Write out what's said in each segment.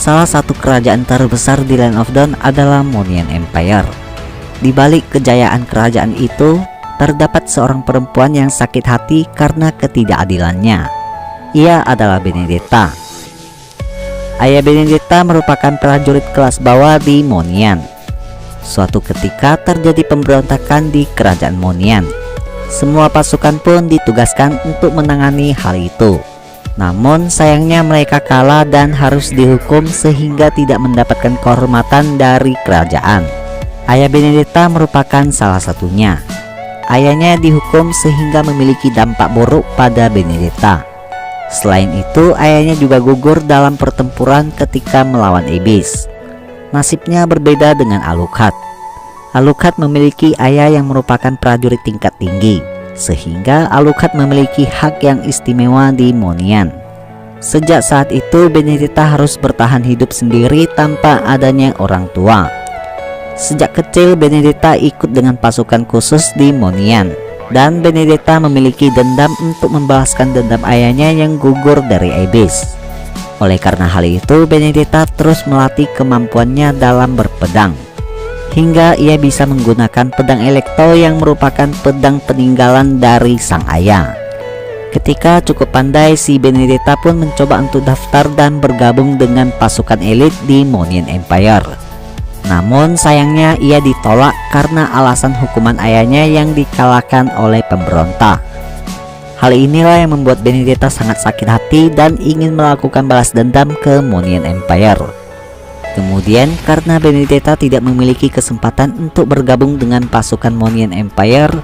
salah satu kerajaan terbesar di Land of Dawn adalah Monian Empire. Di balik kejayaan kerajaan itu, terdapat seorang perempuan yang sakit hati karena ketidakadilannya. Ia adalah Benedetta. Ayah Benedetta merupakan prajurit kelas bawah di Monian. Suatu ketika terjadi pemberontakan di kerajaan Monian. Semua pasukan pun ditugaskan untuk menangani hal itu. Namun sayangnya mereka kalah dan harus dihukum sehingga tidak mendapatkan kehormatan dari kerajaan. Ayah Benedetta merupakan salah satunya. Ayahnya dihukum sehingga memiliki dampak buruk pada Benedetta. Selain itu, ayahnya juga gugur dalam pertempuran ketika melawan iblis. Nasibnya berbeda dengan Alucard. Alucard memiliki ayah yang merupakan prajurit tingkat tinggi, sehingga Alucard memiliki hak yang istimewa di Monian. Sejak saat itu, Benedetta harus bertahan hidup sendiri tanpa adanya orang tua. Sejak kecil, Benedetta ikut dengan pasukan khusus di Monian, dan Benedetta memiliki dendam untuk membalaskan dendam ayahnya yang gugur dari iblis. Oleh karena hal itu, Benedetta terus melatih kemampuannya dalam berpedang, hingga ia bisa menggunakan pedang Electo yang merupakan pedang peninggalan dari sang ayah. Ketika cukup pandai, si Benedetta pun mencoba untuk daftar dan bergabung dengan pasukan elit di Monian Empire. Namun sayangnya ia ditolak karena alasan hukuman ayahnya yang dikalahkan oleh pemberontak. Hal inilah yang membuat Benedetta sangat sakit hati dan ingin melakukan balas dendam ke Monian Empire. Kemudian karena Benedetta tidak memiliki kesempatan untuk bergabung dengan pasukan Monian Empire,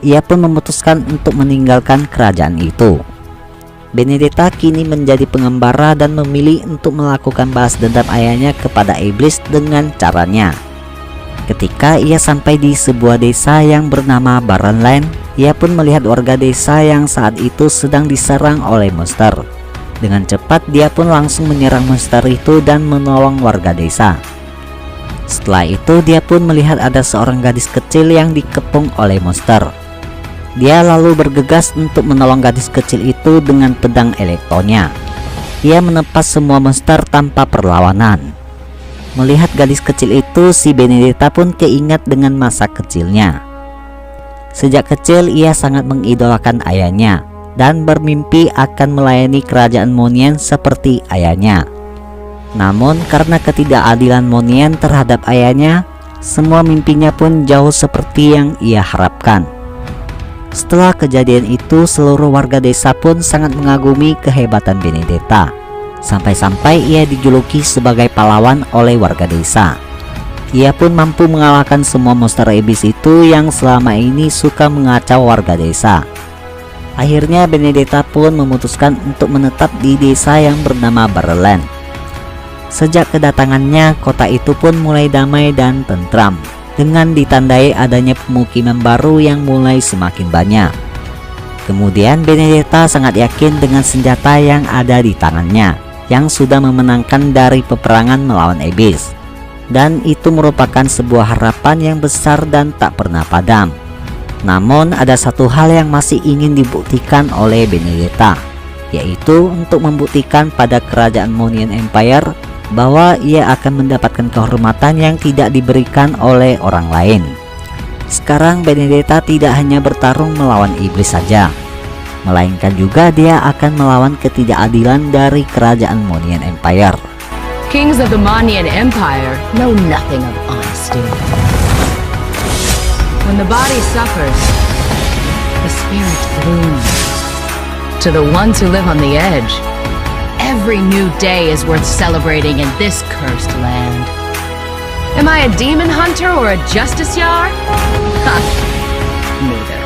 ia pun memutuskan untuk meninggalkan kerajaan itu. Benedetta kini menjadi pengembara dan memilih untuk melakukan balas dendam ayahnya kepada iblis dengan caranya. Ketika ia sampai di sebuah desa yang bernama Barrenland, ia pun melihat warga desa yang saat itu sedang diserang oleh monster. Dengan cepat dia pun langsung menyerang monster itu dan menolong warga desa. Setelah itu dia pun melihat ada seorang gadis kecil yang dikepung oleh monster. Dia lalu bergegas untuk menolong gadis kecil itu dengan pedang Electonya. Ia menempas semua monster tanpa perlawanan. Melihat gadis kecil itu, si Benedetta pun keingat dengan masa kecilnya. Sejak kecil ia sangat mengidolakan ayahnya dan bermimpi akan melayani kerajaan Monian seperti ayahnya. Namun karena ketidakadilan Monian terhadap ayahnya, semua mimpinya pun jauh seperti yang ia harapkan. Setelah kejadian itu, seluruh warga desa pun sangat mengagumi kehebatan Benedetta. Sampai-sampai ia dijuluki sebagai pahlawan oleh warga desa. Ia pun mampu mengalahkan semua monster iblis itu yang selama ini suka mengacau warga desa. Akhirnya Benedetta pun memutuskan untuk menetap di desa yang bernama Barrenland. Sejak kedatangannya, kota itu pun mulai damai dan tentram, dengan ditandai adanya pemukiman baru yang mulai semakin banyak. Kemudian Benedetta sangat yakin dengan senjata yang ada di tangannya, yang sudah memenangkan dari peperangan melawan iblis. Dan itu merupakan sebuah harapan yang besar dan tak pernah padam. Namun ada satu hal yang masih ingin dibuktikan oleh Benedetta, yaitu untuk membuktikan pada kerajaan Monian Empire bahwa ia akan mendapatkan kehormatan yang tidak diberikan oleh orang lain. Sekarang Benedetta tidak hanya bertarung melawan iblis saja, melainkan juga dia akan melawan ketidakadilan dari kerajaan Monian Empire. Kings of the Monian Empire know nothing of honesty. When the body suffers, the spirit blooms. To the ones who live on the edge, every new day is worth celebrating in this cursed land. Am I a demon hunter or a justiciar? Ha! Neither.